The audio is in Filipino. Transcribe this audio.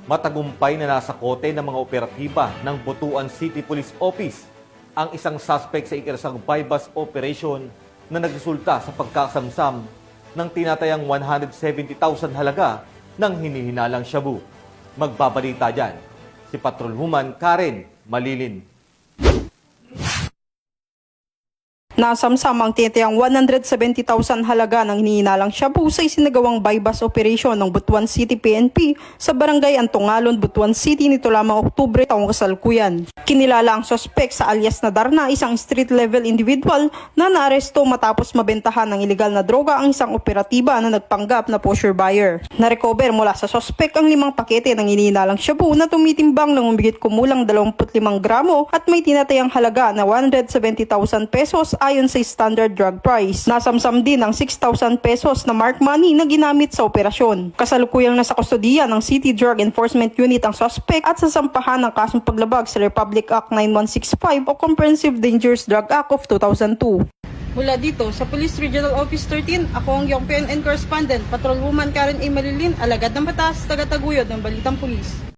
Matagumpay na nasa kote ng mga operatiba ng Butuan City Police Office ang isang suspect sa ikinasang bypass operation na nagresulta sa pagkasamsam ng tinatayang 170,000 halaga ng hinihinalang shabu. Magbabalita dyan si Patrolwoman Karen Malilin. Nasamsam ang tinatayang 170,000 halaga ng hinihinalang shabu sa isinagawang bypass operation ng Butuan City PNP sa Barangay Antongalon, Butuan City nito lamang Oktubre taong kasalukuyan. Kinilala ang suspect sa alias na Darna, isang street-level individual na naaresto matapos mabentahan ng ilegal na droga ang isang operatiba na nagpanggap na pusher buyer. Na-recover mula sa suspect ang 5 pakete ng hinihinalang shabu na tumitimbang ng umigit kumulang 25 gramo at may tinatayang halaga na 170,000 pesos ayon sa standard drug price. Nasamsam din ang 6,000 pesos na mark money na ginamit sa operasyon. Kasalukuyang nasa kustodiya ng City Drug Enforcement Unit ang suspect at sasampahan ng kasong paglabag sa Republic Act 9165 o Comprehensive Dangerous Drug Act of 2002. Mula dito sa Police Regional Office 13, ako ang iyong PNN Correspondent, Patrolwoman Karen A. Malilin, alagad ng batas, taga-taguyod ng Balitang Pulis.